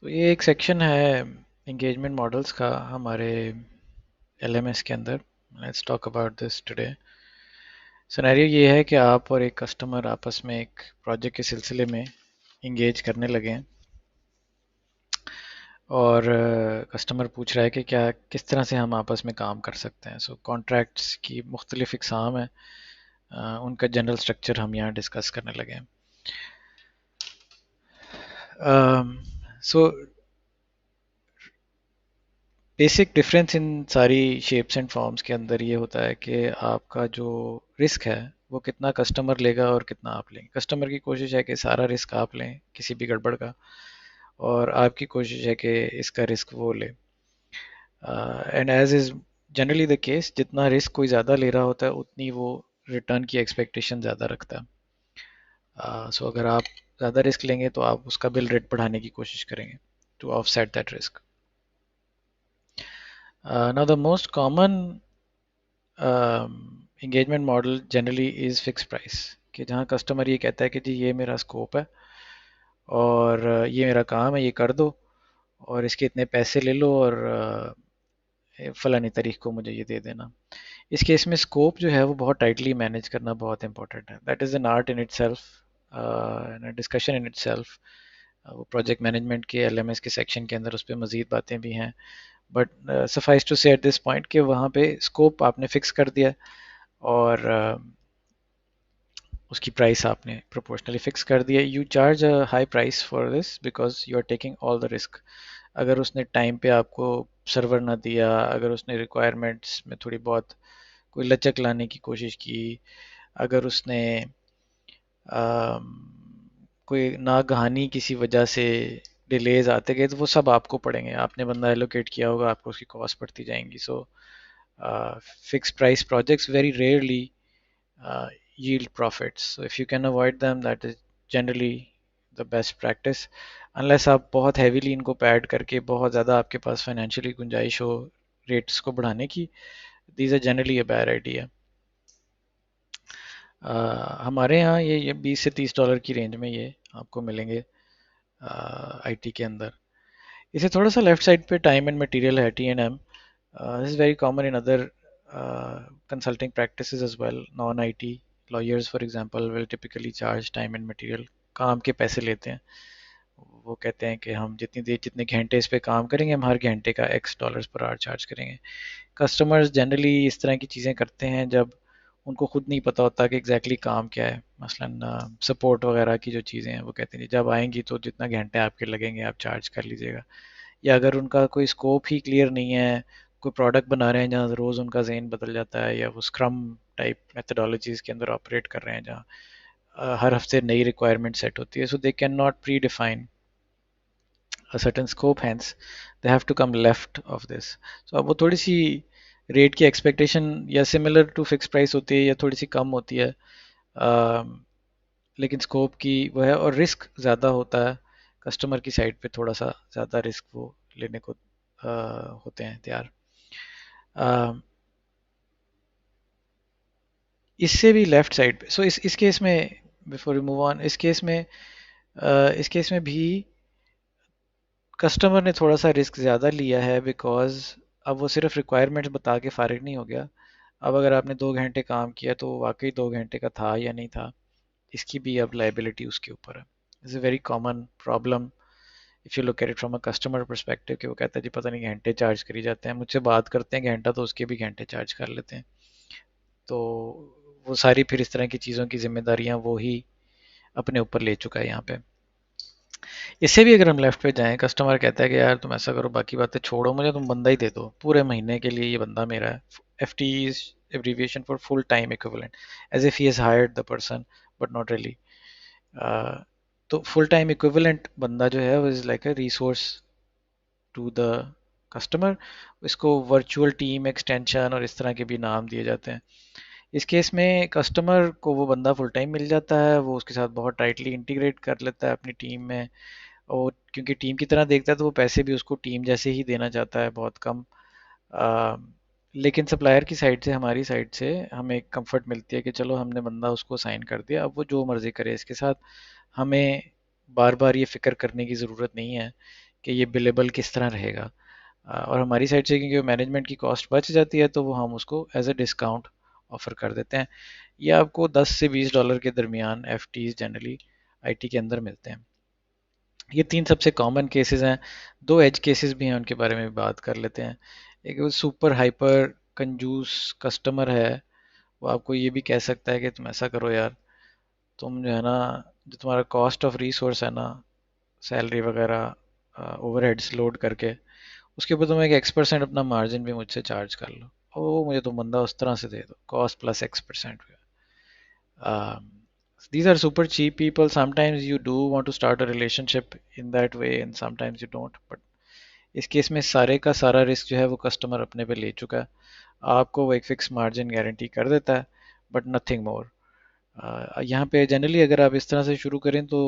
ये एक सेक्शन है एंगेजमेंट मॉडल्स का हमारे एलएमएस के अंदर। Let's talk about this today. Scenario ये है कि आप और एक कस्टमर आपस में एक प्रोजेक्ट के सिलसिले में इंगेज करने लगे हैं और कस्टमर पूछ रहा है कि क्या किस तरह से हम आपस में काम कर सकते हैं। कॉन्ट्रैक्ट्स की मुख्तलिफ इकसाम है, उनका जनरल स्ट्रक्चर हम यहाँ डिस्कस करने लगे हैं। सो बेसिक डिफरेंस इन सारी शेप्स एंड फॉर्म्स के अंदर ये होता है कि आपका जो रिस्क है वो कितना कस्टमर लेगा और कितना आप लेंगे। कस्टमर की कोशिश है कि सारा रिस्क आप लें किसी भी गड़बड़ का, और आपकी कोशिश है कि इसका रिस्क वो ले। And as is generally the case, जितना रिस्क कोई ज़्यादा ले रहा होता है उतनी वो रिटर्न की एक्सपेक्टेशन ज़्यादा रखता है। अगर आप ज़्यादा रिस्क लेंगे तो आप उसका बिल रेट बढ़ाने की कोशिश करेंगे to offset that risk. Now the most common engagement model generally is fix price, कि जहाँ कस्टमर ये कहता है कि जी ये मेरा स्कोप है और ये मेरा काम है, ये कर दो और इसके इतने पैसे ले लो और फलानी तारीख को मुझे ये दे देना। इस केस में स्कोप जो है वो बहुत टाइटली मैनेज करना बहुत इंपॉर्टेंट है। That is an art in it self, discussion in it self. वो प्रोजेक्ट मैनेजमेंट के एलएमएस के सेक्शन के अंदर उस पर मज़ीद बातें भी हैं, बट सफाइस टू से एट दिस पॉइंट कि वहाँ पे स्कोप आपने फिक्स कर दिया और उसकी प्राइस आपने प्रोपोर्शनली फिक्स कर दिया। You charge a high price for this because you are taking all the risk. अगर उसने टाइम पे आपको सर्वर ना दिया, अगर उसने रिक्वायरमेंट्स में थोड़ी बहुत कोई लचक लाने की कोशिश की, अगर उसने अम, कोई नागहानी किसी वजह से डिलेज आते गए, तो वो सब आपको पड़ेंगे। आपने बंदा एलोकेट किया होगा, आपको उसकी कॉस्ट पड़ती जाएंगी। Fix price projects very rarely yield profits. So if you can avoid them, that is generally the best practice. Unless आप बहुत heavily इनको पैड करके बहुत ज़्यादा आपके पास फाइनेंशियली गुंजाइश हो रेट्स को बढ़ाने की, these are generally a bad idea. हमारे यहाँ ये 20 से 30 डॉलर की रेंज में ये आपको मिलेंगे आईटी के अंदर। इसे थोड़ा सा लेफ्ट साइड पे टाइम एंड मटेरियल है, T&M. This is very common in other consulting practices as well. Non-IT lawyers, for example, will typically charge time and material. काम के पैसे लेते हैं। वो कहते हैं कि हम जितनी देर जितने घंटे इस पे काम करेंगे, हम हर घंटे का $X पर आवर चार्ज करेंगे। कस्टमर्स जनरली इस तरह की चीज़ें करते हैं जब उनको खुद नहीं पता होता कि एग्जैक्टली exactly काम क्या है। मसलन सपोर्ट वगैरह की जो चीज़ें हैं वो कहते हैं जब आएंगी तो जितना घंटे आपके लगेंगे आप चार्ज कर लीजिएगा। या अगर उनका कोई स्कोप ही क्लियर नहीं है, कोई प्रोडक्ट बना रहे हैं जहाँ रोज़ उनका जेन बदल जाता है, या वो स्क्रम टाइप मेथडोलॉजीज के अंदर ऑपरेट कर रहे हैं जहाँ हर हफ्ते नई रिक्वायरमेंट सेट होती है, so they can not pre define a certain scope, hence they have to come left of this. So अब वो थोड़ी सी रेट की एक्सपेक्टेशन या सिमिलर टू फिक्स प्राइस होती है या थोड़ी सी कम होती है, लेकिन स्कोप की वो है और रिस्क ज़्यादा होता है। कस्टमर की साइड पे थोड़ा सा ज़्यादा रिस्क वो लेने को होते हैं तैयार। अ, इससे भी लेफ्ट साइड पे, सो इस केस में बिफोर यू मूव ऑन, इस केस में भी कस्टमर ने थोड़ा सा रिस्क ज़्यादा लिया है, बिकॉज अब वो सिर्फ रिक्वायरमेंट्स बता के फारिग नहीं हो गया। अब अगर आपने 2 घंटे काम किया तो वाकई 2 घंटे का था या नहीं था, इसकी भी अब लाइबिलिटी उसके ऊपर है। Is a very common problem if you look at it from a customer perspective, कि वो कहता है जी पता नहीं घंटे चार्ज करी जाते हैं, मुझसे बात करते हैं घंटा तो उसके भी घंटे चार्ज कर लेते हैं। तो वो सारी फिर इस तरह की चीज़ों की जिम्मेदारियां वो ही अपने ऊपर ले चुका है यहाँ पे। इससे भी अगर हम लेफ्ट पे जाएं, कस्टमर कहता है कि यार तुम ऐसा करो, बाकी बातें छोड़ो, मुझे तुम बंदा ही दे दो पूरे महीने के लिए, ये बंदा मेरा है। FTE is abbreviation for full time equivalent, as if he has hired the person but not really. तो फुल टाइम इक्विवेलेंट बंदा जो है वो is like a resource to the customer. इसको वर्चुअल टीम एक्सटेंशन और इस तरह के भी नाम दिए जाते हैं। इस केस में कस्टमर को वो बंदा फुल टाइम मिल जाता है, वो उसके साथ बहुत टाइटली इंटीग्रेट कर लेता है अपनी टीम में, और क्योंकि टीम की तरह देखता है तो वो पैसे भी उसको टीम जैसे ही देना चाहता है, बहुत कम। आ, लेकिन सप्लायर की साइड से, हमारी साइड से हमें एक कंफर्ट मिलती है कि चलो हमने बंदा उसको साइन कर दिया, अब वो जो मर्जी करे इसके साथ। हमें बार बार ये फिक्र करने की ज़रूरत नहीं है कि ये बिलेबल किस तरह रहेगा। और हमारी साइड से क्योंकि मैनेजमेंट की कॉस्ट बच जाती है तो वो हम उसको एज ए डिस्काउंट ऑफर कर देते हैं। ये आपको 10 से $20 के दरमियान एफ जनरली आईटी के अंदर मिलते हैं। ये तीन सबसे कॉमन केसेस हैं। दो एज केसेस भी हैं, उनके बारे में भी बात कर लेते हैं। एक वो सुपर हाइपर कंजूस कस्टमर है, वो आपको ये भी कह सकता है कि तुम ऐसा करो यार, तुम जो है ना, जो तुम्हारा कॉस्ट ऑफ रिसोर्स है ना, सैलरी वगैरह ओवरहेड्स लोड करके, उसके ऊपर तुम एक X% अपना मार्जिन भी मुझसे चार्ज कर लो। ओ मुझे तुम बंदा उस तरह से दे दो, cost plus X%। These are super cheap people. Sometimes you do want to start a relationship in that way and sometimes you don't. But इस केस में सारे का सारा रिस्क जो है वो कस्टमर अपने पे ले चुका है। आपको वो एक फिक्स मार्जिन गारंटी कर देता है, बट नथिंग मोर। यहाँ पे जनरली अगर आप इस तरह से शुरू करें तो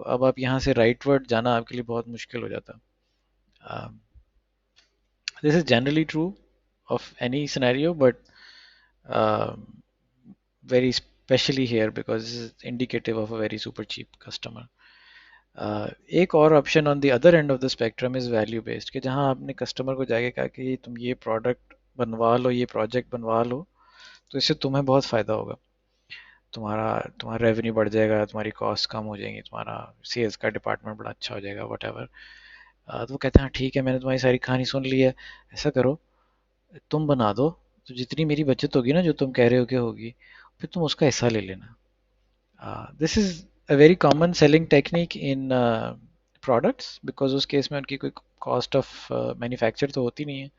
अब आप यहाँ से राइट वर्ड जाना आपके लिए बहुत मुश्किल हो जाता है। This is generally true of any scenario, but um, very specially here because this is indicative of a very super cheap customer. एक और option on the other end of the spectrum is value based, कि जहां आपने customer को जाके कहा कि तुम ये प्रोडक्ट बनवा लो, ये प्रोजेक्ट बनवा लो, तो इससे तुम्हें बहुत फ़ायदा होगा। तुम्हारा तुम्हारा रेवेन्यू बढ़ जाएगा, तुम्हारी कॉस्ट कम हो जाएंगी, तुम्हारा सेल्स का डिपार्टमेंट बड़ा अच्छा हो जाएगा, वट एवर। तो वो कहते हैं हाँ ठीक है, मैंने तुम्हारी सारी कहानी सुन ली है, ऐसा करो तुम बना दो, तो जितनी मेरी बचत होगी ना, जो तुम कह रहे हो कि होगी, फिर तुम उसका हिस्सा ले लेना। This is a very common selling technique in products, because उस केस में उनकी कोई कॉस्ट ऑफ मैन्युफैक्चर तो होती नहीं है।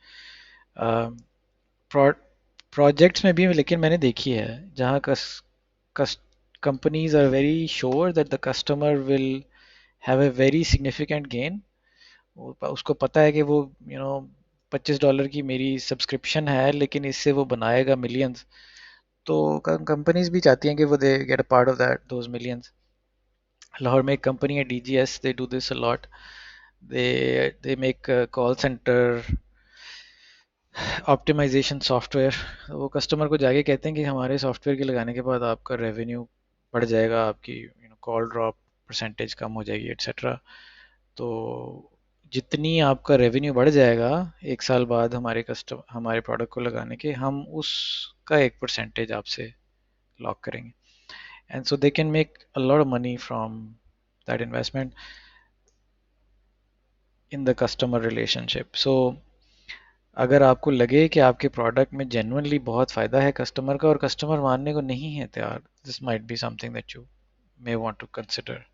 प्रोजेक्ट्स में भी लेकिन मैंने देखी है जहाँ companies are very sure that the customer will have a very significant gain। उसको पता है कि वो $25 की मेरी सब्सक्रिप्शन है, लेकिन इससे वो बनाएगा मिलियंस। तो कंपनीज भी चाहती हैं कि वो they get a part of that those millions. Lahore में एक कंपनी है DGS, they do this a lot. They make call centre optimization software. वो कस्टमर को जाके कहते हैं कि हमारे सॉफ्टवेयर के लगाने के बाद आपका रेवेन्यू बढ़ जाएगा, आपकी कॉल ड्रॉप परसेंटेज कम हो जाएगी, एट्सेट्रा। तो जितनी आपका रेवेन्यू बढ़ जाएगा 1 साल बाद हमारे प्रोडक्ट को लगाने के, हम उसका एक परसेंटेज आपसे लॉक करेंगे। And so they can make a lot of money from that investment in the customer relationship. So अगर आपको लगे कि आपके प्रोडक्ट में जेन्युइनली बहुत फ़ायदा है कस्टमर का, और कस्टमर मानने को नहीं है तैयार, this might be something that you may want to consider.